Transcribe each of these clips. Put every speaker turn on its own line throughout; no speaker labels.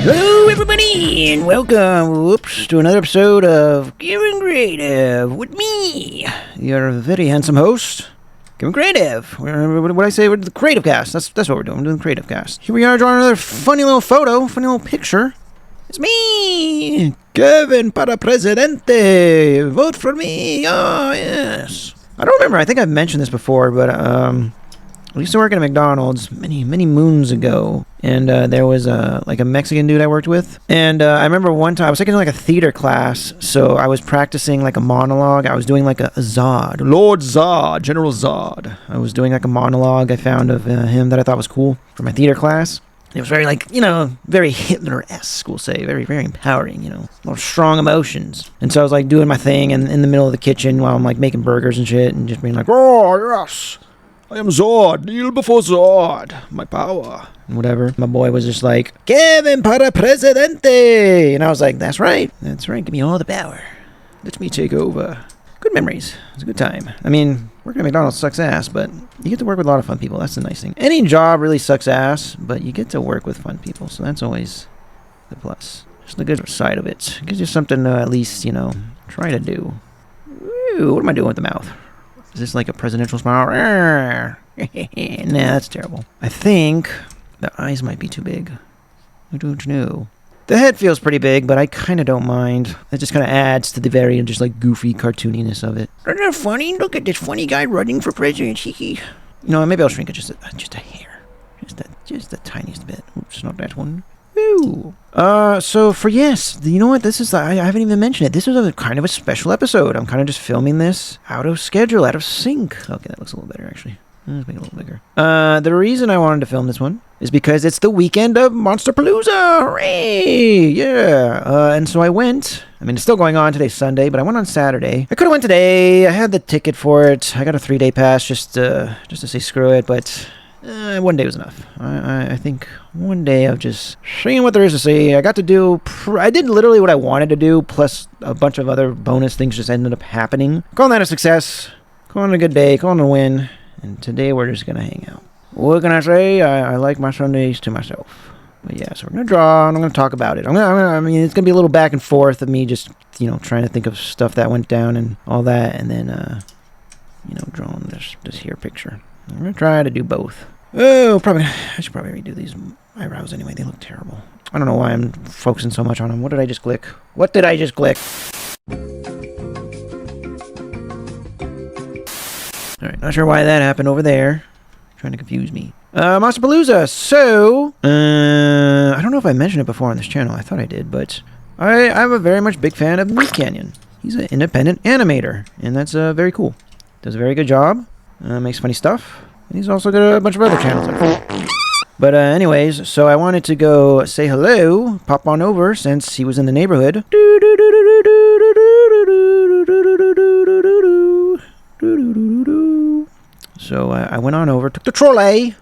Hello, everybody, and welcome, to another episode of Kevin Creative with me, your very handsome host, Kevin Creative. What I say? We're the Creative Cast. That's what we're doing. We're doing the Creative Cast. Here we are, drawing another funny little photo, funny little picture. It's me, Kevin para Presidente. Vote for me. Oh yes. I don't remember. I think I've mentioned this before, but I used to work at a McDonald's many moons ago, and there was a Mexican dude I worked with, and I remember one time I was taking like a theater class, so I was practicing like a monologue. I was doing like a Zod, Lord Zod, General Zod. I was doing like a monologue I found of him that I thought was cool for my theater class. It was very very Hitler-esque, we'll say, very empowering, a lot of strong emotions. And so I was like doing my thing in the middle of the kitchen while I'm like making burgers and shit, and just being like, oh yes, I am Zod, kneel before Zod, my power, and whatever. My boy was just like, Kevin para Presidente, and I was like, that's right, give me all the power, let me take over. Good memories. It's a good time. I mean, working at McDonald's sucks ass, but you get to work with a lot of fun people. That's the nice thing. Any job really sucks ass, but you get to work with fun people, so that's always the plus. Just the good side of it. It gives you something to at least, try to do. Ooh, what am I doing with the mouth? Is this like a presidential smile? Nah, that's terrible. I think the eyes might be too big. I don't know. The head feels pretty big, but I kind of don't mind. It just kind of adds to the very just like goofy cartooniness of it. Isn't that funny? Look at this funny guy running for president. Maybe I'll shrink it just a hair. Just the tiniest bit. Oops, not that one. Woo. So for yes, you know what? This is, I haven't even mentioned it. This is a kind of a special episode. I'm kind of just filming this out of schedule, out of sync. Okay, that looks a little better actually. Let's make it a little bigger. The reason I wanted to film this one is because it's the weekend of Monsterpalooza. Hooray! Yeah. And so I went. I mean, it's still going on. Today's Sunday, but I went on Saturday. I could have went today. I had the ticket for it. I got a 3-day pass just to say screw it, but one day was enough. I think one day of just seeing what there is to see. I got to do, I did literally what I wanted to do, plus a bunch of other bonus things just ended up happening. Calling that a success. Calling it a good day. Calling it a win. And today we're just going to hang out. What can I say? I like my Sundays to myself. But yeah, so we're going to draw, and I'm going to talk about it. It's going to be a little back and forth of me just, trying to think of stuff that went down and all that, and then, drawing this here picture. I'm going to try to do both. Oh, I should probably redo these eyebrows anyway. They look terrible. I don't know why I'm focusing so much on them. What did I just click? Alright, not sure why that happened over there. Trying to confuse me. Monsterpalooza. So, I don't know if I mentioned it before on this channel. I thought I did, but I'm a very much big fan of Meat Canyon. He's an independent animator, and that's very cool. Does a very good job. Makes funny stuff. And he's also got a bunch of other channels. But anyways, so I wanted to go say hello, pop on over since he was in the neighborhood. So I went on over, took the trolley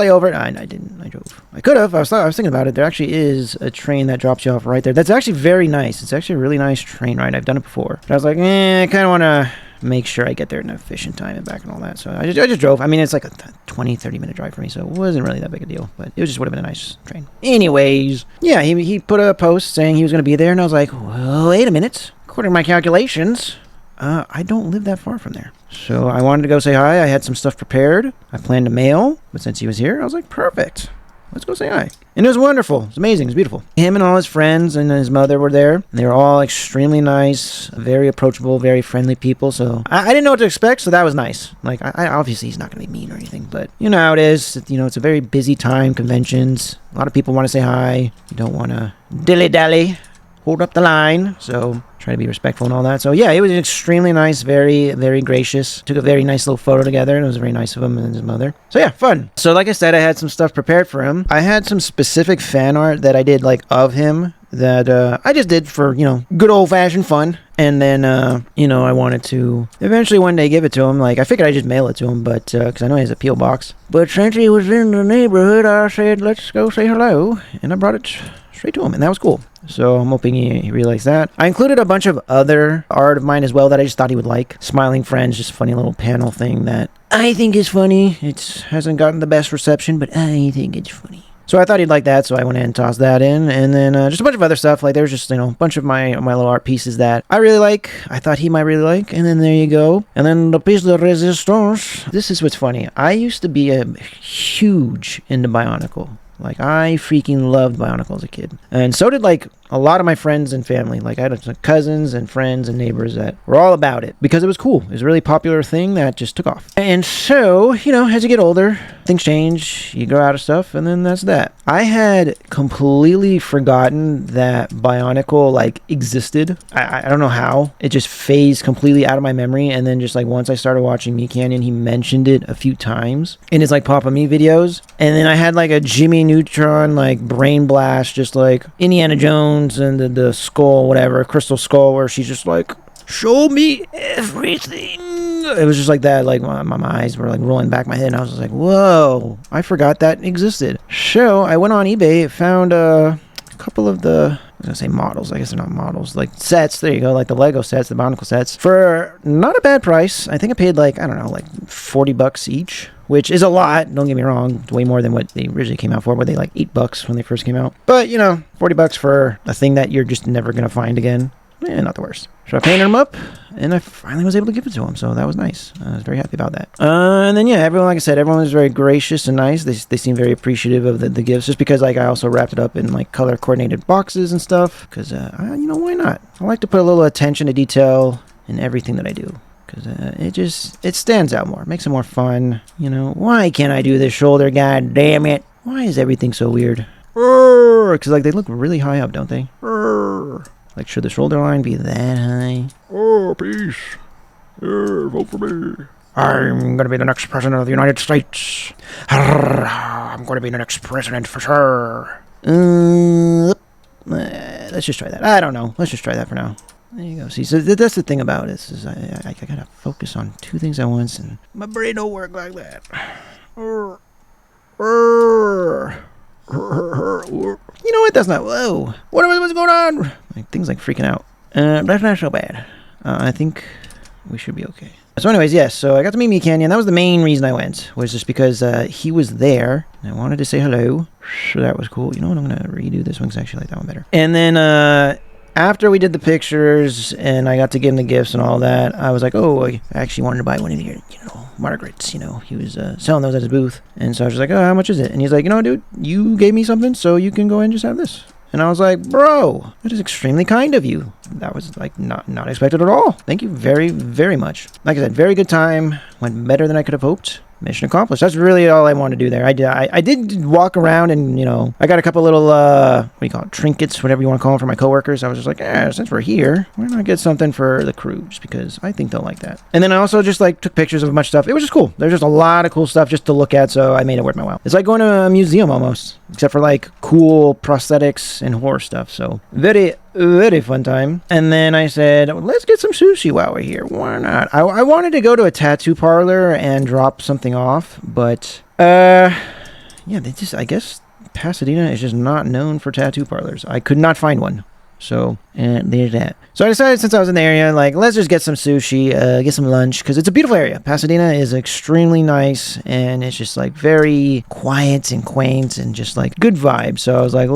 over. I didn't, I drove. I could have, I was thinking about it. There actually is a train that drops you off right there. That's actually very nice. It's actually a really nice train ride. I've done it before. But I was like, I kind of want to make sure I get there in efficient time and back and all that. So I just drove. I mean, it's like a 20-30 minute drive for me, so it wasn't really that big a deal. But it just would have been a nice train. Anyways, yeah, he put a post saying he was going to be there, and I was like, well, wait a minute. According to my calculations, I don't live that far from there. So I wanted to go say hi. I had some stuff prepared. I planned to mail, but since he was here, I was like, perfect. Let's go say hi. And it was wonderful. It was amazing. It was beautiful. Him and all his friends and his mother were there. They were all extremely nice, very approachable, very friendly people. So I didn't know what to expect, so that was nice. Like, I obviously he's not going to be mean or anything, but you know how it is. It's a very busy time, conventions. A lot of people want to say hi. You don't want to dilly-dally, hold up the line. So try to be respectful and all that. So yeah, it was extremely nice, very, very gracious. Took a very nice little photo together, and it was very nice of him and his mother. So yeah, fun. So like I said, I had some stuff prepared for him. I had some specific fan art that I did of him that I just did for, good old-fashioned fun. And then, I wanted to eventually one day give it to him. Like, I figured I'd just mail it to him, but, because I know he has a P.O. box. But since he was in the neighborhood, I said, let's go say hello. And I brought it straight to him, and that was cool. So I'm hoping he realized that. I included a bunch of other art of mine as well that I just thought he would like. Smiling Friends, just a funny little panel thing that I think is funny. It hasn't gotten the best reception, but I think it's funny. So I thought he'd like that, so I went in and tossed that in. And then just a bunch of other stuff. Like, there was just, a bunch of my little art pieces that I really like. I thought he might really like. And then there you go. And then the piece de resistance. This is what's funny. I used to be a huge into Bionicle. Like, I freaking loved Bionicle as a kid. And so did, like, a lot of my friends and family. Like, I had cousins and friends and neighbors that were all about it because it was cool. It was a really popular thing that just took off. And so, as you get older, things change, you grow out of stuff, and then that's that. I had completely forgotten that Bionicle, like, existed. I don't know how. It just phased completely out of my memory, and then just, like, once I started watching Me Canyon, he mentioned it a few times in his, like, Papa Me videos. And then I had, like, a Jimmy Neutron, like, brain blast, just like Indiana Jones and the skull, whatever, crystal skull, where she's just like, show me everything. It was just like that. Like, my eyes were like rolling back my head, and I was just like, whoa, I forgot that existed. So I went on eBay, found a couple of the, I was gonna say models, I guess they're not models, like sets, there you go, like the Lego sets, the Bionicle sets, for not a bad price. I think I paid like, I don't know, like $40 each, which is a lot, don't get me wrong. It's way more than what they originally came out for. Were they like $8 when they first came out? But, $40 for a thing that you're just never gonna find again, not the worst. So I painted them up, and I finally was able to give it to him, so that was nice. I was very happy about that. And then, yeah, everyone, like I said, everyone was very gracious and nice. They seemed very appreciative of the gifts, just because, like, I also wrapped it up in, like, color-coordinated boxes and stuff, because, why not? I like to put a little attention to detail in everything that I do, because it stands out more. It makes it more fun, Why can't I do this shoulder, god damn it? Why is everything so weird? Because, like, they look really high up, don't they? Like, should the shoulder line be that high? Oh, peace. Vote for me. I'm going to be the next president of the United States. I'm going to be the next president for sure. Let's just try that. I don't know. Let's just try that for now. There you go. See, so that's the thing about it. Is I got to focus on two things at once, and my brain don't work like that. You know what? That's not. Whoa. What's going on? Like, things like freaking out. That's not so bad. I think we should be okay. So anyways, yes. So I got to meet Me Canyon. That was the main reason I went. Was just because he was there. And I wanted to say hello. So that was cool. You know what? I'm going to redo this one because I actually like that one better. And then after we did the pictures and I got to give him the gifts and all that, I was like, oh, I actually wanted to buy one of your, Margaret's, he was selling those at his booth. And so I was just like, oh, how much is it? And he's like, dude, you gave me something, so you can go ahead and just have this. And I was like, bro, that is extremely kind of you. That was like not expected at all. Thank you very, very much. Like I said, very good time. Went better than I could have hoped. Mission accomplished. That's really all I wanted to do there. I did walk around and, I got a couple little, what do you call it, trinkets, whatever you want to call them, for my coworkers. I was just like, since we're here, why not get something for the crew? Just because I think they'll like that. And then I also just, like, took pictures of a bunch of stuff. It was just cool. There's just a lot of cool stuff just to look at, so I made it worth my while. It's like going to a museum almost, except for, like, cool prosthetics and horror stuff. So very, very fun time. And then I said, let's get some sushi while we're here. Why not? I wanted to go to a tattoo parlor and drop something off, but I guess Pasadena is just not known for tattoo parlors. I could not find one. So, and there's that. So I decided, since I was in the area, like, let's just get some sushi, get some lunch, because it's a beautiful area. Pasadena is extremely nice, and it's just, like, very quiet and quaint and just, like, good vibes. So I was like,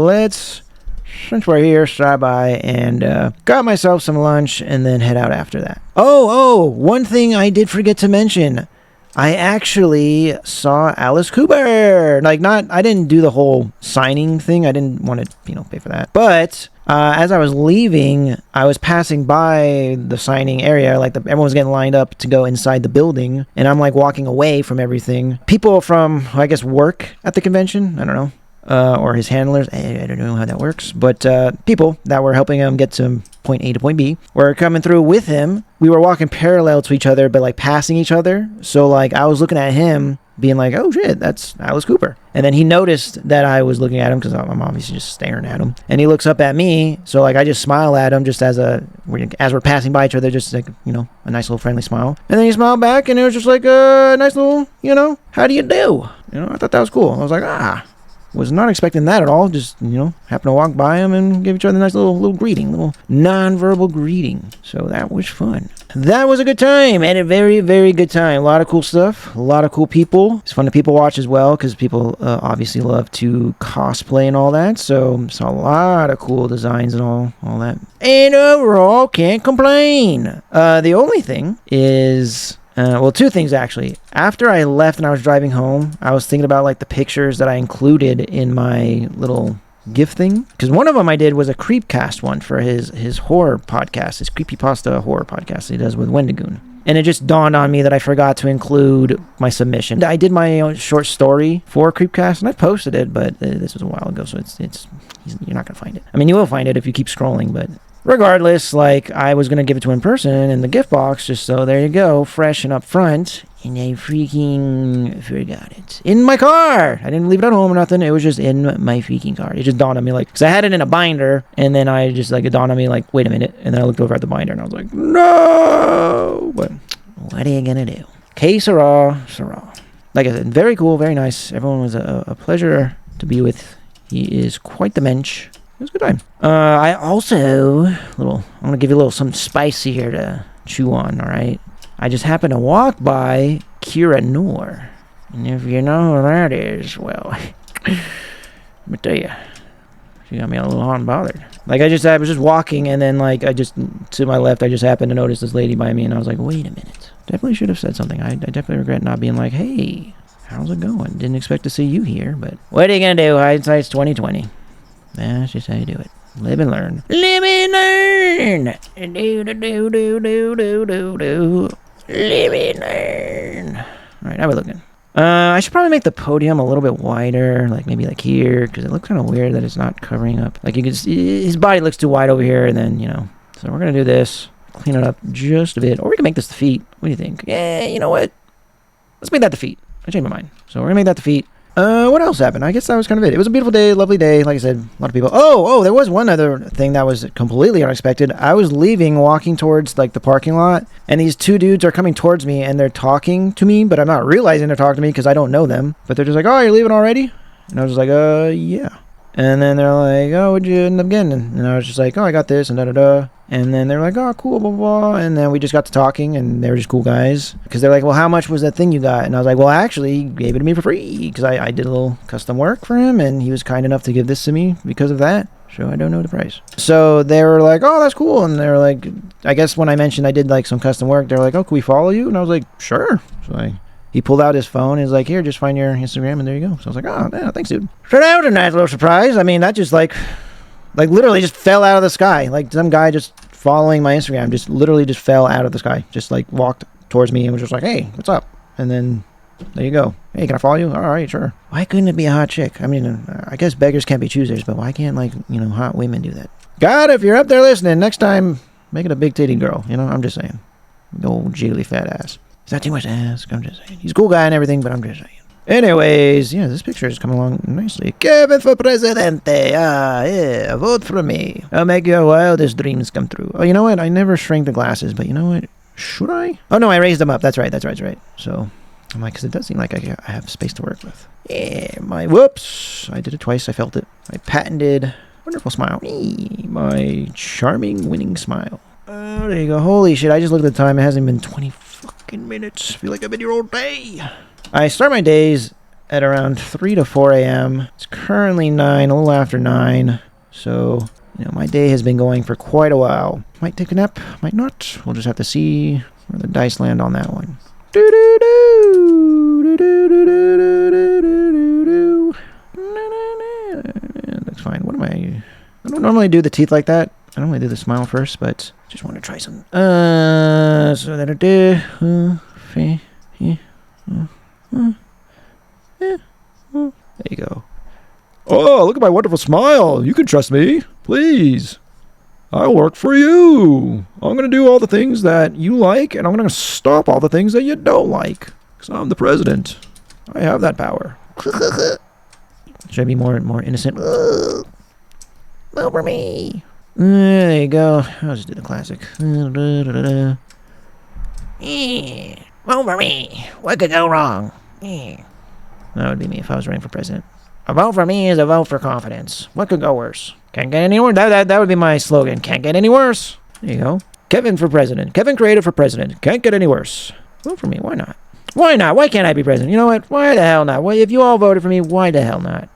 since we're here, stop by and got myself some lunch and then head out after that. Oh, one thing I did forget to mention. I actually saw Alice Cooper. Like, I didn't do the whole signing thing. I didn't want to, pay for that. But as I was leaving, I was passing by the signing area. Like, everyone was getting lined up to go inside the building. And I'm, like, walking away from everything. People from, I guess, work at the convention. I don't know. Or his handlers. I don't know how that works. But people that were helping him get to point A to point B were coming through with him. We were walking parallel to each other, but, like, passing each other. So, like, I was looking at him, being like, oh, shit, that's Alice Cooper. And then he noticed that I was looking at him, because I'm obviously just staring at him. And he looks up at me, so, like, I just smile at him just as we're passing by each other, just, like, a nice little friendly smile. And then he smiled back, and it was just, like, a nice little, how do you do? I thought that was cool. I was like, Was not expecting that at all. Just, happened to walk by them and give each other a nice little greeting, little non-verbal greeting. So that was fun. That was a good time. And a very, very good time. A lot of cool stuff. A lot of cool people. It's fun to people watch as well because people obviously love to cosplay and all that. So saw a lot of cool designs and all that. And overall, can't complain. The only thing is... two things actually. After I left and I was driving home, I was thinking about like the pictures that I included in my little gift thing. Because one of them I did was a Creepcast one for his horror podcast, his creepypasta horror podcast that he does with Wendigoon. And it just dawned on me that I forgot to include my submission. I did my own short story for Creepcast and I posted it, but this was a while ago, so you're not gonna find it. I mean, you will find it if you keep scrolling, but. Regardless, like, I was going to give it to him in person in the gift box, just so there you go, fresh and up front, and I freaking forgot it. In my car! I didn't leave it at home or nothing, it was just in my freaking car. It just dawned on me, like, because I had it in a binder, and then I just, like, it dawned on me, like, wait a minute, and then I looked over at the binder, and I was like, no! But, what are you going to do? Que sera, sera. Like I said, very cool, very nice. Everyone was a pleasure to be with. He is quite the mensch. It was a good time. I also, I'm going to give you a little something spicy here to chew on, all right? I just happened to walk by Kira Noor. And if you know who that is, well, let me tell you, she got me a little hot and bothered. Like, I was just walking, and then, like, to my left, I just happened to notice this lady by me, and I was like, wait a minute. Definitely should have said something. I definitely regret not being like, hey, how's it going? Didn't expect to see you here, but what are you going to do? Hindsight's 2020. That's just how you do it. Live and learn. Live and learn. Do. Live and learn. All right, how are we looking? I should probably make the podium a little bit wider, like maybe like here, because it looks kind of weird that it's not covering up. Like you can see, his body looks too wide over here, and then, So we're going to do this, clean it up just a bit. Or we can make this the feet. What do you think? Yeah, you know what? Let's make that the feet. I changed my mind. So we're going to make that the feet. What else happened? I guess that was kind of it. It was a beautiful day, lovely day. Like I said, a lot of people. Oh, there was one other thing that was completely unexpected. I was walking towards like the parking lot, and these two dudes are coming towards me, and they're talking to me, but I'm not realizing they're talking to me because I don't know them. But they're just like, "Oh, you're leaving already?" And I was just like, yeah. And then they're like, "Oh, what'd you end up getting?" And I was just like, "Oh, I got this," and da-da-da. And then they're like, "Oh, cool, blah, blah, blah." And then we just got to talking, and they were just cool guys. Because they're like, "Well, how much was that thing you got?" And I was like, "Well, actually, he gave it to me for free." Because I did a little custom work for him, and he was kind enough to give this to me because of that. So I don't know the price. So they were like, "Oh, that's cool." And they were like, I guess when I mentioned I did like some custom work, they're like, "Oh, can we follow you?" And I was like, "Sure." So he pulled out his phone and he's like, "Here, just find your Instagram," and there you go. So I was like, "Oh, yeah, thanks, dude." So that was a nice little surprise. I mean, that just like literally just fell out of the sky. Like some guy just following my Instagram just literally just fell out of the sky. Just like walked towards me and was just like, "Hey, what's up?" And then there you go. "Hey, can I follow you?" "All right, sure." Why couldn't it be a hot chick? I mean, I guess beggars can't be choosers, but why can't hot women do that? God, if you're up there listening, next time make it a big titty girl. I'm just saying. The old jiggly fat ass. Is that too much to ask? I'm just saying. He's a cool guy and everything, but I'm just saying. Anyways, yeah, this picture is coming along nicely. Kevin for presidente. Yeah, vote for me. I'll make your wildest dreams come true. Oh, you know what? I never shrank the glasses, but you know what? Should I? Oh, no, I raised them up. That's right. So, I'm like, because it does seem like I have space to work with. Yeah, whoops. I did it twice. I felt it. My patented wonderful smile. My charming winning smile. Oh, there you go. Holy shit, I just looked at the time. It hasn't been 20 fucking minutes. Feel like I've been here all day. I start my days at around 3 to 4 a.m. It's currently 9, a little after 9. So, my day has been going for quite a while. Might take a nap, might not. We'll just have to see where the dice land on that one. That's fine. What am I don't normally do the teeth like that. I normally do the smile first, but just want to try some. So that I do. There you go. Oh, look at my wonderful smile. You can trust me. Please. I'll work for you. I'm going to do all the things that you like, and I'm going to stop all the things that you don't like. Because I'm the president. I have that power. Should I be more innocent? Over me. There you go. I'll just do the classic. Over me. What could go wrong? That would be me if I was running for president. A vote for me is a vote for confidence. What could go worse? Can't get any worse. That would be my slogan. Can't get any worse. There you go. Kevin for president. Kevin Kreative for president. Can't get any worse. Vote for me. Why not? Why not? Why can't I be president? You know what? Why the hell not? Well, if you all voted for me, why the hell not?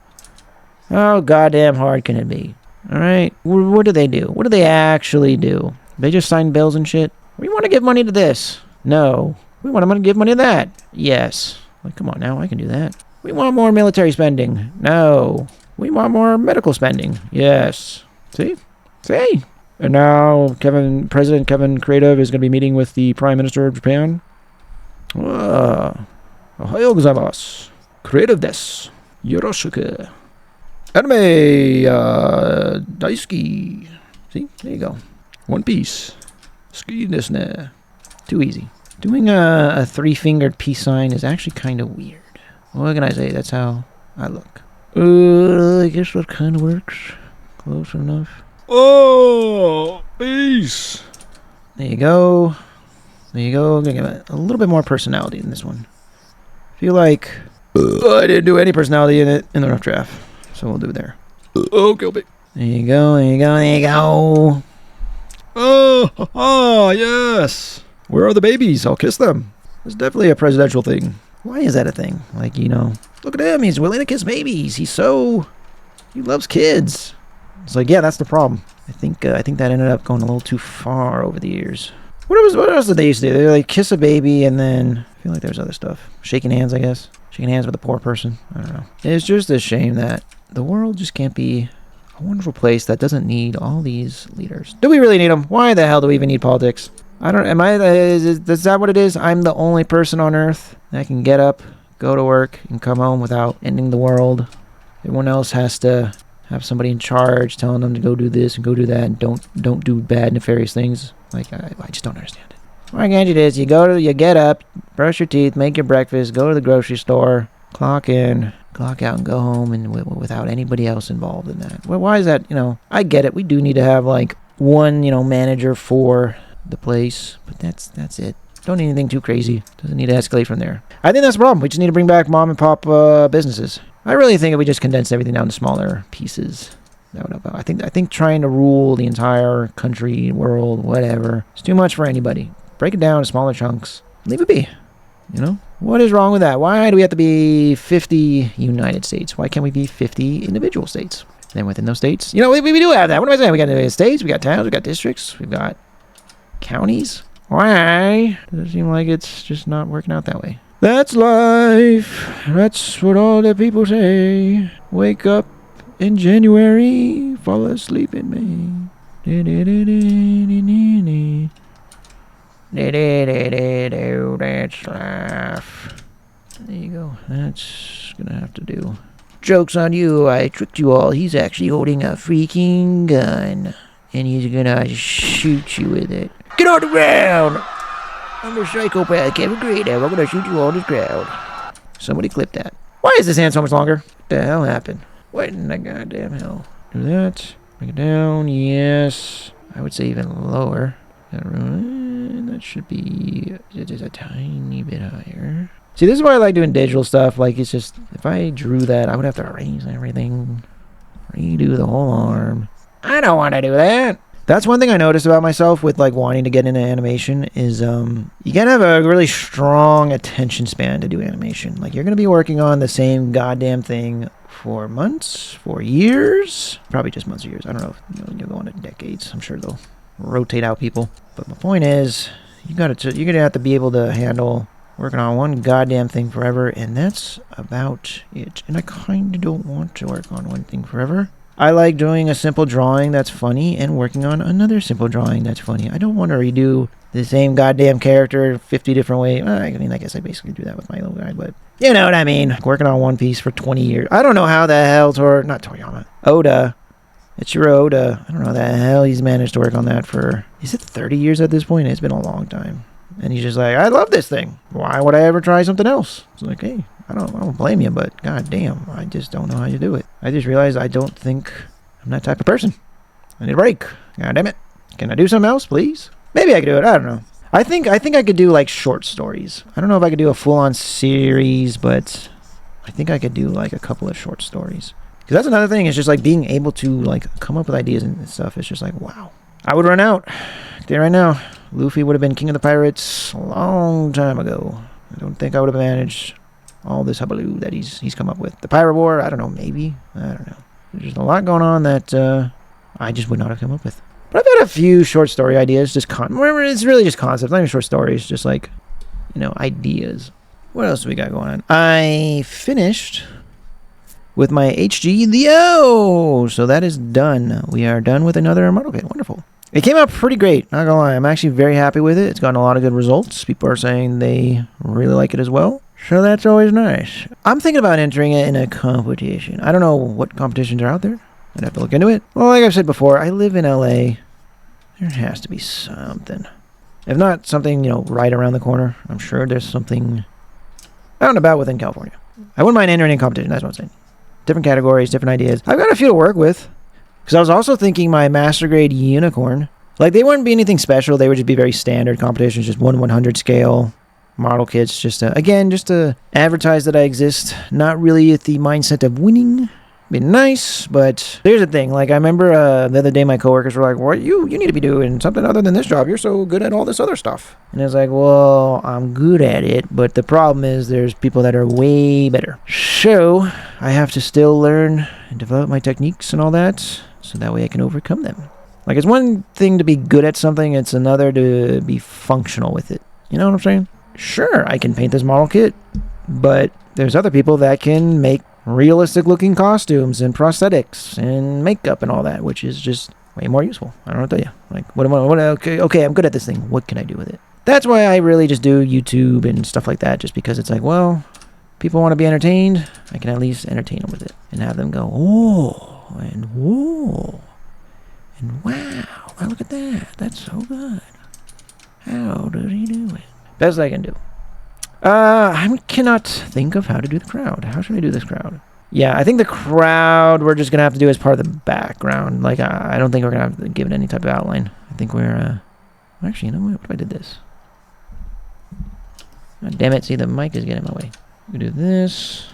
How goddamn hard can it be? Alright? What do they do? What do they actually do? They just sign bills and shit? We want to give money to this. No. We want to give money to that. Yes. Like, come on now. I can do that. We want more military spending. No. We want more medical spending. Yes. See? See? And now President Kevin Kreative is going to be meeting with the Prime Minister of Japan. Ohayou gozaimasu. Kreative desu. Yoroshiku. Anime daisuki. See? There you go. One Piece. Ski desu ne. Too easy. Doing a three-fingered peace sign is actually kind of weird. What can I say? That's how I look. I guess that kind of works. Close enough. Oh, peace. There you go. There you go. I'm gonna give it a little bit more personality in this one. I feel like I didn't do any personality in it in the rough draft, so we'll do it there. Oh, kill me. There you go. There you go. There you go. Oh, yes. Where are the babies? I'll kiss them. It's definitely a presidential thing. Why is that a thing? Like, you know, look at him. He's willing to kiss babies. He loves kids. It's like, yeah, that's the problem. I think that ended up going a little too far over the years. What else did they used to do? They like kiss a baby and then I feel like there's other stuff. Shaking hands, I guess. Shaking hands with a poor person. I don't know. It's just a shame that the world just can't be a wonderful place that doesn't need all these leaders. Do we really need them? Why the hell do we even need politics? Is that what it is? I'm the only person on earth that can get up, go to work, and come home without ending the world. Everyone else has to have somebody in charge telling them to go do this and go do that and don't do bad, nefarious things. Like, I just don't understand it. Why can't you do this? You get up, brush your teeth, make your breakfast, go to the grocery store, clock in, clock out, and go home and without anybody else involved in that. Well, why is that? You know, I get it. We do need to have, like, one, manager for the place, but that's it. Don't need anything too crazy. Doesn't need to escalate from there. I think that's the problem. We just need to bring back mom and pop businesses. I really think if we just condense everything down to smaller pieces, that would help out. I think trying to rule the entire country, world, whatever, it's too much for anybody. Break it down to smaller chunks. Leave it be. You know? What is wrong with that? Why do we have to be 50 United States? Why can't we be 50 individual states? Then within those states, we do have that. What am I saying? We got states, we got towns, we got districts, we've got counties. Why? Does it seem like it's just not working out that way? That's life. That's what all the people say. Wake up in January, fall asleep in May. That's life. There you go. That's gonna have to do. Joke's on you. I tricked you all. He's actually holding a freaking gun. And he's gonna shoot you with it. Get on the ground! I'm the psychopath, Kevin Kreative. I'm gonna shoot you all on the ground. Somebody clip that. Why is this hand so much longer? What the hell happened? What in the goddamn hell? Do that. Bring it down. Yes. I would say even lower. That should be just a tiny bit higher. See, this is why I like doing digital stuff. Like, it's just, if I drew that, I would have to erase everything. Redo the whole arm. I don't want to do that. That's one thing I noticed about myself with like wanting to get into animation is you gotta have a really strong attention span to do animation. Like, you're gonna be working on the same goddamn thing for months, for years, probably just months or years. I don't know if you'll go into decades. I'm sure they'll rotate out people. But my point is, you're gonna have to be able to handle working on one goddamn thing forever, and that's about it. And I kind of don't want to work on one thing forever. I like doing a simple drawing that's funny and working on another simple drawing that's funny. I don't want to redo the same goddamn character 50 different ways. I guess I basically do that with my little guy, but you know what I mean. Working on One Piece for 20 years. I don't know how the hell not Toriyama. Oda. Ichiro Oda. I don't know how the hell he's managed to work on that for, is it 30 years at this point? It's been a long time. And he's just like, I love this thing. Why would I ever try something else? It's like, hey, I don't blame you, but god damn, I just don't know how you do it. I just realized I don't think I'm that type of person. I need a break. God damn it. Can I do something else, please? Maybe I could do it. I don't know. I think I could do like short stories. I don't know if I could do a full-on series, but I think I could do like a couple of short stories. Because that's another thing. It's just like being able to like come up with ideas and stuff. It's just like, wow. I would run out. There right now. Luffy would have been king of the pirates a long time ago. I don't think I would have managed all this hubbub that he's come up with. The pirate war, I don't know, maybe. I don't know. There's just a lot going on that I just would not have come up with. But I've had a few short story ideas. Remember, it's really just concepts, not even short stories. Just like, ideas. What else do we got going on? I finished with my HG Leo. So that is done. We are done with another model kit. Wonderful. It came out pretty great, not gonna lie. I'm actually very happy with it. It's gotten a lot of good results. People are saying they really like it as well. So that's always nice. I'm thinking about entering it in a competition. I don't know what competitions are out there. I'd have to look into it. Well, like I've said before, I live in LA. There has to be something. If not something, right around the corner, I'm sure there's something out and about within California. I wouldn't mind entering in competition, that's what I'm saying. Different categories, different ideas. I've got a few to work with. Because I was also thinking my master grade unicorn. Like, they wouldn't be anything special. They would just be very standard competitions, just 1/100 scale model kits. Just to advertise that I exist. Not really at the mindset of winning. Be nice, but here's the thing. Like, I remember the other day my coworkers were like, "What you need to be doing something other than this job. You're so good at all this other stuff." And I was like, "Well, I'm good at it, but the problem is there's people that are way better. So I have to still learn and develop my techniques and all that, so that way I can overcome them." Like, it's one thing to be good at something; it's another to be functional with it. You know what I'm saying? Sure, I can paint this model kit, but there's other people that can make realistic looking costumes and prosthetics and makeup and all that, which is just way more useful. I don't know what to tell you. Like, okay, I'm good at this thing. What can I do with it? That's why I really just do YouTube and stuff like that, just because it's like, well, people want to be entertained. I can at least entertain them with it and have them go, oh, and whoa, and wow, look at that. That's so good. How does he do it? Best I can do. I cannot think of how to do the crowd. How should I do this crowd? Yeah, I think the crowd we're just going to have to do as part of the background. Like, I don't think we're going to have to give it any type of outline. I think we're, actually, you know what if I did this? Oh, damn it, see, the mic is getting in my way. We do this.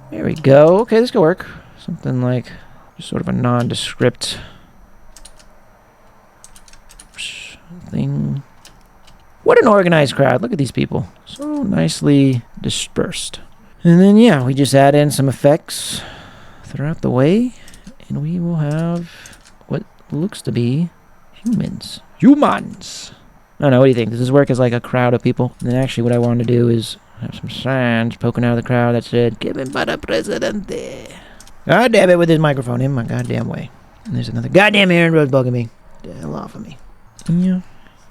There we go. Okay, this could work. Something like, just sort of a nondescript thing. What an organized crowd. Look at these people. So nicely dispersed. And then, yeah, we just add in some effects throughout the way. And we will have what looks to be humans. Humans! I don't know, what do you think? Does this work as like a crowd of people? And then actually what I want to do is have some signs poking out of the crowd that said, "Given para presidente." God damn it with his microphone in my goddamn way. And there's another goddamn Aaron Rose bugging me. Get the hell off of me. Yeah.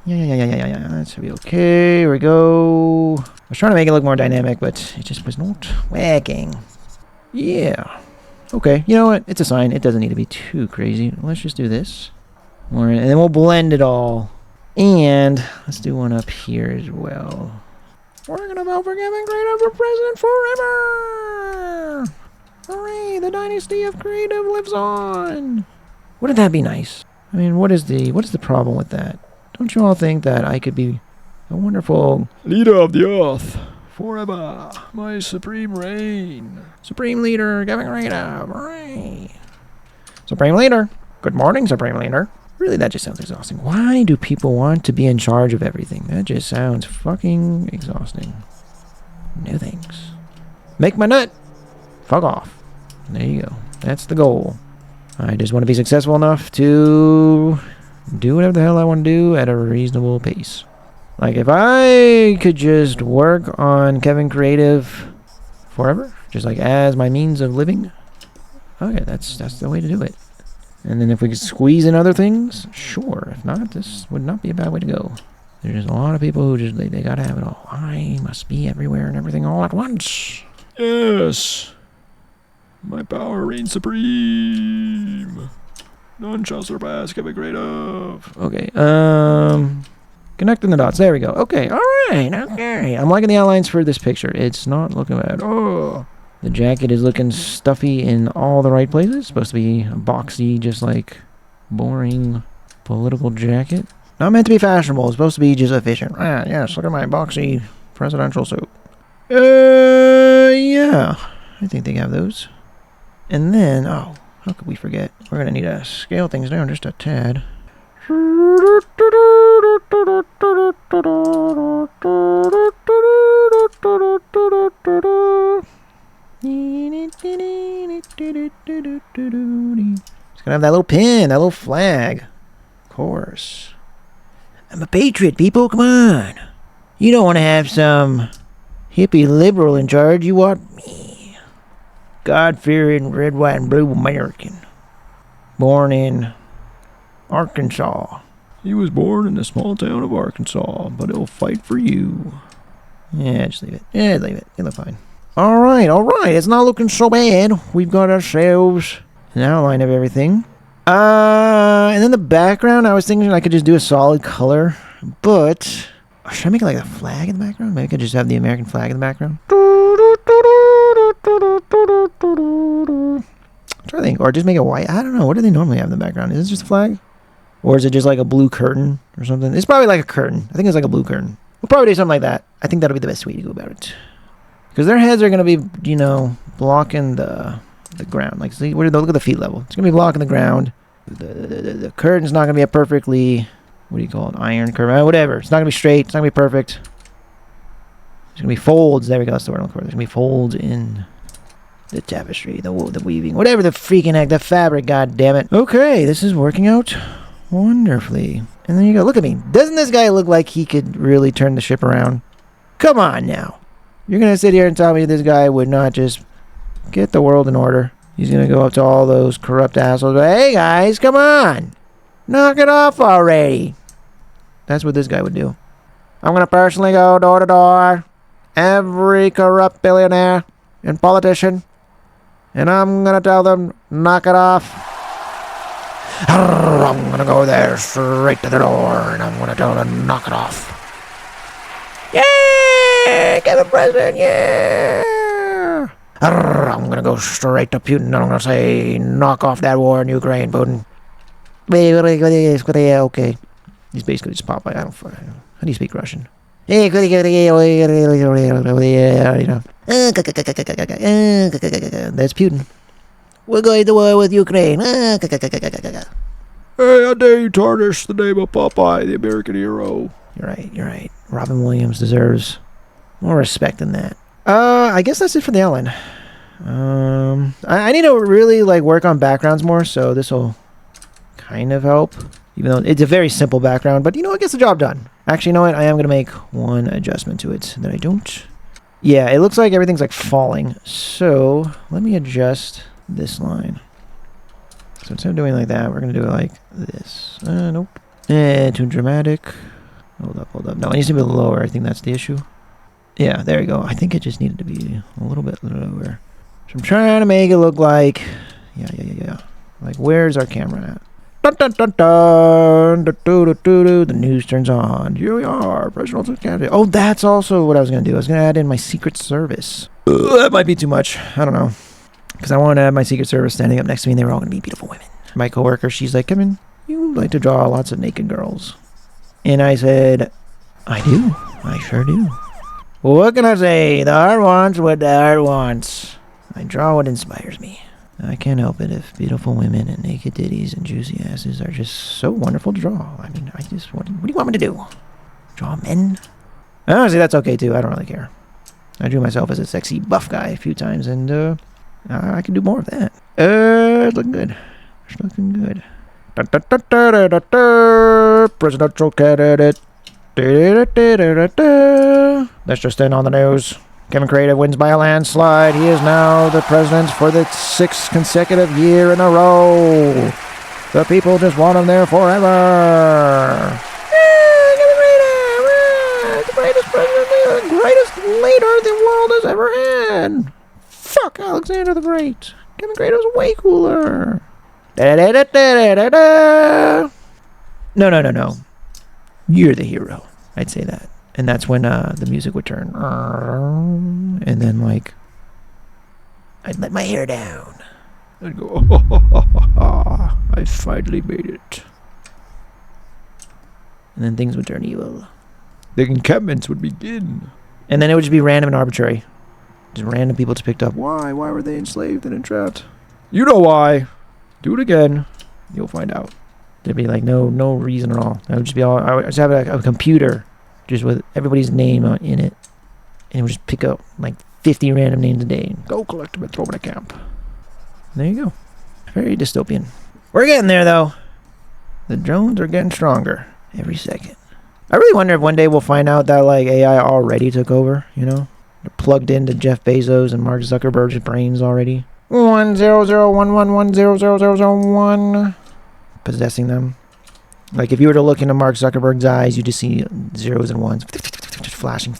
Yeah. That should be okay. Here we go. I was trying to make it look more dynamic, but it just was not working. Yeah. Okay. You know what? It's a sign. It doesn't need to be too crazy. Let's just do this. And then we'll blend it all. And let's do one up here as well. We're gonna vote for Kevin Kreative for president forever. Hooray! The dynasty of Kreative lives on. Wouldn't that be nice? I mean, what is the problem with that? Don't you all think that I could be a wonderful leader of the earth forever? My supreme reign. Supreme leader, Kevin Kreative. Hooray. Supreme leader. Good morning, supreme leader. Really, that just sounds exhausting. Why do people want to be in charge of everything? That just sounds fucking exhausting. No thanks. Make my nut. Fuck off. There you go. That's the goal. I just want to be successful enough to do whatever the hell I want to do at a reasonable pace. Like, if I could just work on Kevin Kreative forever, just like as my means of living, okay, that's the way to do it. And then if we could squeeze in other things, sure. If not, this would not be a bad way to go. There's just a lot of people who just, they gotta have it all. I must be everywhere and everything all at once. Yes. My power reigns supreme. None shall surpass Kevin Kreative. Okay, connecting the dots. There we go. Okay, alright, okay. I'm liking the outlines for this picture. It's not looking bad. Oh, the jacket is looking stuffy in all the right places. It's supposed to be a boxy, just like boring political jacket. Not meant to be fashionable. It's supposed to be just efficient. Ah, yes, look at my boxy presidential suit. Yeah. I think they have those. And then, oh, how could we forget? We're going to need to scale things down just a tad. It's gonna have that little pin, that little flag. Of course. I'm a patriot, people, come on. You don't want to have some hippie liberal in charge, you want me. God-fearing, red, white, and blue American. Born in Arkansas. He was born in the small town of Arkansas, but he'll fight for you. Yeah, just leave it. Yeah, leave it. It'll look fine. Alright. It's not looking so bad. We've got ourselves an outline of everything. And then the background, I was thinking I could just do a solid color, but should I make it like a flag in the background? Maybe I could just have the American flag in the background. I'm trying to think. Or just make it white. I don't know. What do they normally have in the background? Is this just a flag? Or is it just like a blue curtain or something? It's probably like a curtain. I think it's like a blue curtain. We'll probably do something like that. I think that'll be the best way to go about it. Because their heads are going to be, you know, blocking the ground. Like, see, look at the feet level. It's going to be blocking the ground. The curtain's not going to be a perfectly, what do you call it, iron curtain? Whatever. It's not going to be straight. It's not going to be perfect. There's going to be folds. There we go. That's the word I'm looking for. There's going to be folds in the tapestry, the weaving, whatever the freaking heck, the fabric, god damn it. Okay, this is working out wonderfully. And then you go, look at me. Doesn't this guy look like he could really turn the ship around? Come on now. You're going to sit here and tell me this guy would not just get the world in order. He's going to go up to all those corrupt assholes. Hey, guys, come on. Knock it off already. That's what this guy would do. I'm going to personally go door to door. Every corrupt billionaire and politician. And I'm going to tell them, knock it off. I'm going to go there straight to the door. And I'm going to tell them, knock it off. Yeah! Get the president, yeah! I'm going to go straight to Putin and I'm going to say, knock off that war in Ukraine, Putin. Okay. He's basically just Popeye. I don't fucking know. How do you speak Russian? That's Putin. We're going to war with Ukraine. Hey, how dare you tarnish the name of Popeye, the American hero. You're right. Robin Williams deserves more respect than that. I guess that's it for the outline. I need to really work on backgrounds more, so this will kind of help. Even though it's a very simple background, but it gets the job done. Actually, you know what? I am going to make one adjustment to it that I don't. Yeah, it looks like everything's falling. So let me adjust this line. So instead of doing like that, we're going to do it like this. Nope. Too dramatic. Hold up. No, it needs to be lower. I think that's the issue. Yeah, there you go. I think it just needed to be a little bit lower. So I'm trying to make it look like... Yeah. Like, where's our camera at? Dun, dun, dun, dun, the news turns on. Here we are, presidential candidate. Oh, that's also what I was going to do. I was going to add in my Secret Service. That might be too much. I don't know. Because I wanted to have my Secret Service standing up next to me, and they were all going to be beautiful women. My coworker, she's like, Kevin, you like to draw lots of naked girls. And I said, I do. I sure do. What can I say? The heart wants what the heart wants. I draw what inspires me. I can't help it if beautiful women and naked titties and juicy asses are just so wonderful to draw. I mean, what do you want me to do? Draw men? Honestly, that's okay too. I don't really care. I drew myself as a sexy buff guy a few times, and I can do more of that. It's looking good. Presidential candidate. That's just in on the news. Kevin Kreative wins by a landslide. He is now the president for the 6th consecutive year in a row. The people just want him there forever. Kevin Kreative! The greatest president, the greatest leader the world has ever had. Fuck Alexander the Great. Kevin Kreative's way cooler. No. You're the hero. I'd say that. And that's when the music would turn. And then, I'd let my hair down. I'd go, I finally made it. And then things would turn evil. The encampments would begin. And then it would just be random and arbitrary. Just random people just picked up. Why? Why were they enslaved and entrapped? You know why. Do it again. You'll find out. There'd be like no reason at all. I would just be all. I would just have a computer just with everybody's name in it. And it would just pick up like 50 random names a day. Go collect them and throw them in a camp. And there you go. Very dystopian. We're getting there though. The drones are getting stronger every second. I really wonder if one day we'll find out that like AI already took over, you know? They're plugged into Jeff Bezos and Mark Zuckerberg's brains already. 10011100001 possessing them. Like if you were to look into Mark Zuckerberg's eyes, you just see zeros and ones just flashing.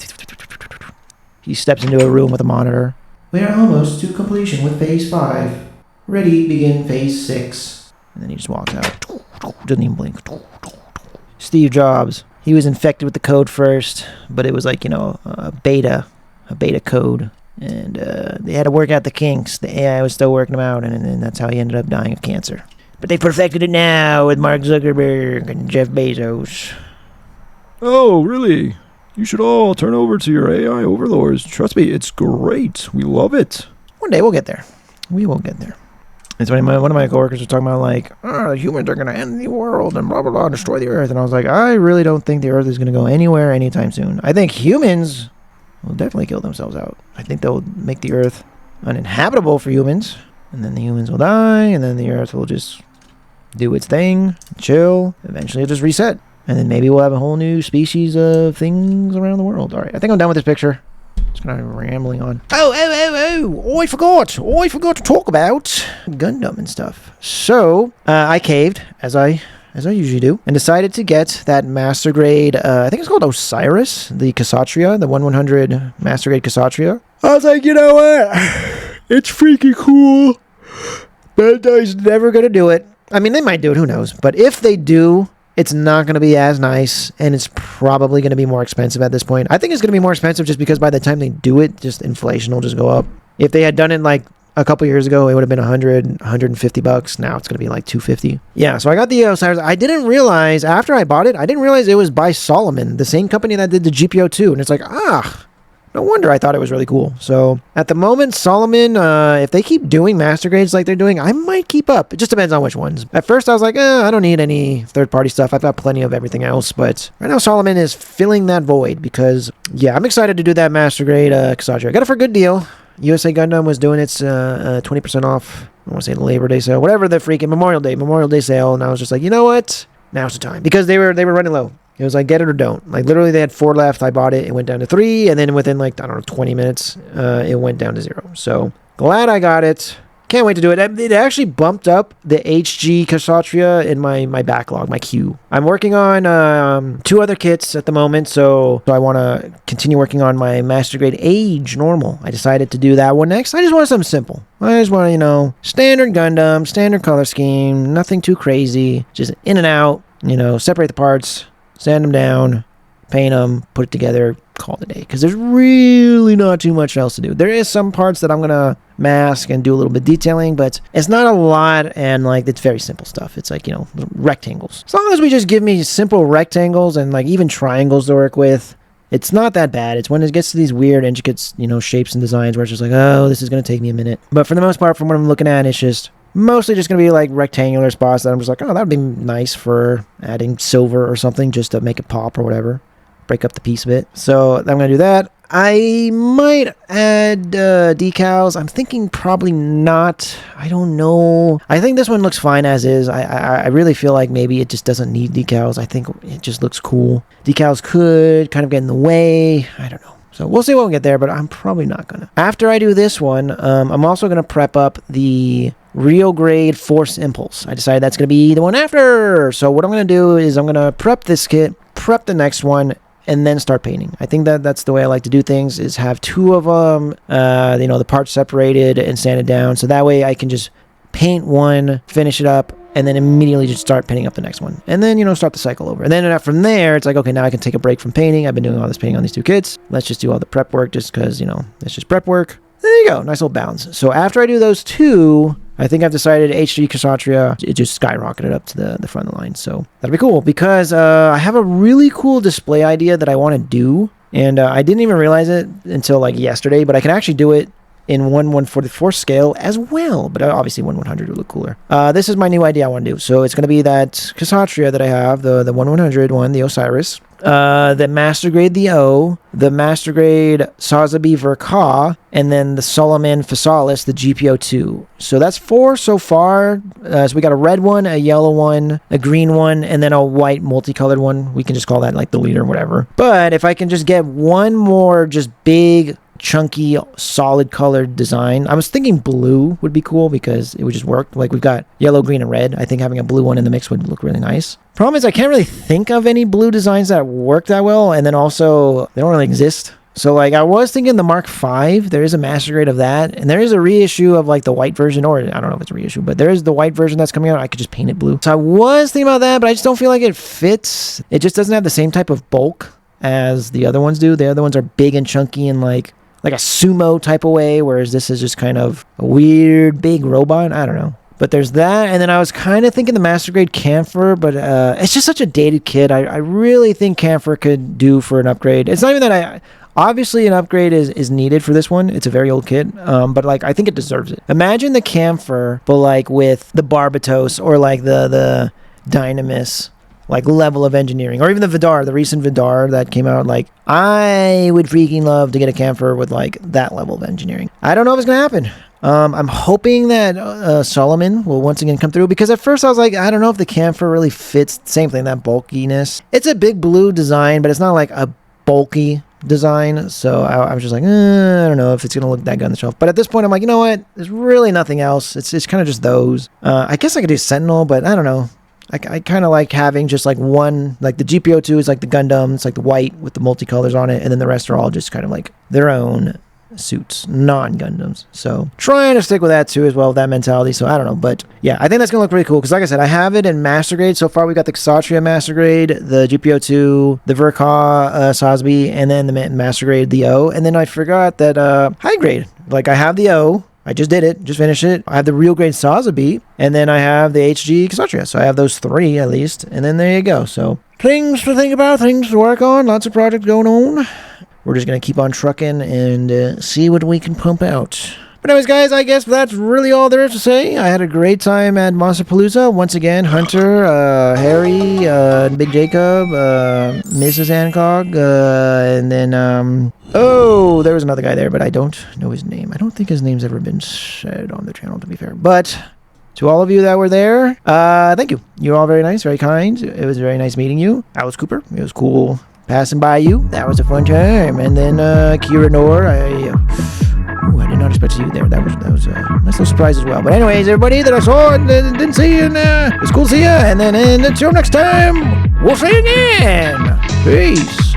He steps into a room with a monitor. We are almost to completion with phase 5. Ready, begin phase 6. And then he just walks out. Doesn't even blink. Steve Jobs. He was infected with the code first, but it was like, you know, a beta code. And they had to work out the kinks. The AI was still working them out, and that's how he ended up dying of cancer. But they perfected it now with Mark Zuckerberg and Jeff Bezos.
Oh, really? You should all turn over to your AI overlords. Trust me, it's great. We love it.
One day we'll get there. We will get there. It's funny, one of my coworkers was talking about like, the humans are going to end the world and blah, blah, blah, destroy the earth. And I was like, I really don't think the earth is going to go anywhere anytime soon. I think humans will definitely kill themselves out. I think they'll make the earth uninhabitable for humans. And then the humans will die. And then the earth will just do its thing, chill. Eventually it'll just reset. And then maybe we'll have a whole new species of things around the world. All right, I think I'm done with this picture. Just kind of rambling on. Oh, I forgot to talk about Gundam and stuff. So, I caved, as I usually do, and decided to get that master grade, I think it's called Osiris, the Kshatriya, the 1/100 master grade Kshatriya. I was like, you know what? It's freaking cool. Bandai's never going to do it. I mean, they might do it, who knows? But if they do, it's not going to be as nice, and it's probably going to be more expensive at this point. I think it's going to be more expensive just because by the time they do it, just inflation will just go up. If they had done it like a couple years ago, it would have been $150. Now it's going to be like $250. Yeah, so I got the Osiris. I didn't realize, after I bought it, I didn't realize it was by Solomon, the same company that did the GPO2. And it's like, no wonder I thought it was really cool. So at the moment, Solomon, if they keep doing master grades like they're doing, I might keep up. It just depends on which ones. At first, I was like, I don't need any third-party stuff. I've got plenty of everything else. But right now, Solomon is filling that void because, yeah, I'm excited to do that master grade Kshatriya. I got it for a good deal. USA Gundam was doing its 20% off. I want to say the Labor Day sale, whatever the freaking Memorial Day sale. And I was just like, you know what? Now's the time. Because they were running low. It was like, get it or don't. Like, literally, they had 4 left. I bought it. It went down to 3. And then within, like, I don't know, 20 minutes, it went down to 0. So, glad I got it. Can't wait to do it. It actually bumped up the HG Kshatriya in my backlog, my queue. I'm working on 2 other kits at the moment. So I want to continue working on my Master Grade Age Normal. I decided to do that one next. I just want something simple. I just want, standard Gundam, standard color scheme, nothing too crazy. Just in and out, separate the parts. Sand them down, paint them, put it together, call it a day. Because there's really not too much else to do. There is some parts that I'm going to mask and do a little bit of detailing, but it's not a lot, and it's very simple stuff. It's like, rectangles. As long as we just give me simple rectangles and even triangles to work with, it's not that bad. It's when it gets to these weird, intricate, shapes and designs where it's just like, oh, this is going to take me a minute. But for the most part, from what I'm looking at, it's just mostly just going to be rectangular spots that I'm just like, oh, that would be nice for adding silver or something just to make it pop or whatever. Break up the piece a bit. So I'm going to do that. I might add decals. I'm thinking probably not. I don't know. I think this one looks fine as is. I really feel like maybe it just doesn't need decals. I think it just looks cool. Decals could kind of get in the way. I don't know. So we'll see when we get there, but I'm probably not going to. After I do this one, I'm also going to prep up the Real Grade Force Impulse. I decided that's going to be the one after. So what I'm going to do is I'm going to prep this kit, prep the next one, and then start painting. I think that's the way I like to do things, is have 2 of them, the parts separated and sanded down. So that way I can just paint one, finish it up, and then immediately just start painting up the next one. And then, start the cycle over. And then from there, it's like, okay, now I can take a break from painting. I've been doing all this painting on these 2 kits. Let's just do all the prep work just because, it's just prep work. There you go. Nice little balance. So after I do those 2, I think I've decided HG Kshatriya, it just skyrocketed up to the front of the line. So that'll be cool because I have a really cool display idea that I want to do. And I didn't even realize it until like yesterday, but I can actually do it in 1/144 scale as well, but obviously 1/100 would look cooler. This is my new idea I want to do. So it's going to be that Kast-025 that I have, the 1/100 one, the Osiris, the Master Grade the O, the Master Grade Sotheby Verka, and then the Solomon Physalis, the GPO2. So that's 4 so far. So we got a red one, a yellow one, a green one, and then a white multicolored one. We can just call that like the leader or whatever. But if I can just get one more just big, chunky, solid colored design. I was thinking blue would be cool because it would just work. Like we've got yellow, green, and red. I think having a blue one in the mix would look really nice. Problem is I can't really think of any blue designs that work that well, and then also they don't really exist. So like I was thinking the Mark V, there is a Master Grade of that, and there is a reissue of like the white version, or I don't know if it's a reissue, but there is the white version that's coming out. I could just paint it blue. So I was thinking about that, but I just don't feel like it fits. It just doesn't have the same type of bulk as the other ones do. The other ones are big and chunky and like a sumo type of way, whereas this is just kind of a weird big robot. I don't know. But there's that, and then I was kind of thinking the Master Grade Camphor, but it's just such a dated kit. I really think Camphor could do for an upgrade. It's not even that obviously an upgrade is needed for this one. It's a very old kit, but like I think it deserves it. Imagine the Camphor, but like with the Barbatos or like the Dynamis, like level of engineering, or even the Vidar, the recent Vidar that came out. Like I would freaking love to get a Camphor with like that level of engineering. I don't know if it's gonna happen. I'm hoping that Solomon will once again come through, because at first I was like, I don't know if the Camphor really fits. Same thing, that bulkiness. It's a big blue design, but it's not like a bulky design, so I was just like, I don't know if it's gonna look that good on the shelf. But at this point I'm like, you know what, there's really nothing else. It's kind of just those. I guess I could do Sentinel, but I don't know. I kind of like having just like one, like the GPO2 is like the Gundam, it's like the white with the multicolors on it, and then the rest are all just kind of like their own suits, non-Gundams. So trying to stick with that too as well, with that mentality. So I don't know, but yeah, I think that's gonna look pretty cool, because like I said, I have it in Master Grade. So far we got the Kast-025 Master Grade, the GPO2, the Verka Sotheby, and then the Master Grade, the O. And then I forgot that High Grade, like I have the O, I just did it, just finished it. I have the real grade Sotheby, and then I have the HG Kast-025. So I have those 3 at least, and then there you go. So things to think about, things to work on, lots of projects going on. We're just going to keep on trucking and see what we can pump out. But anyways, guys, I guess that's really all there is to say. I had a great time at Monsterpalooza. Once again, Hunter, Harry, Big Jacob, Mrs. Hancock, and then, oh, there was another guy there, but I don't know his name. I don't think his name's ever been said on the channel, to be fair. But to all of you that were there, thank you. You were all very nice, very kind. It was very nice meeting you. Alice Cooper, it was cool passing by you. That was a fun time. And then Kira Noor, I did not expect to see you there. That was a nice little surprise as well. But anyways, everybody that I saw and didn't see, and it's cool to see you. And then until next time, we'll see you again. Peace.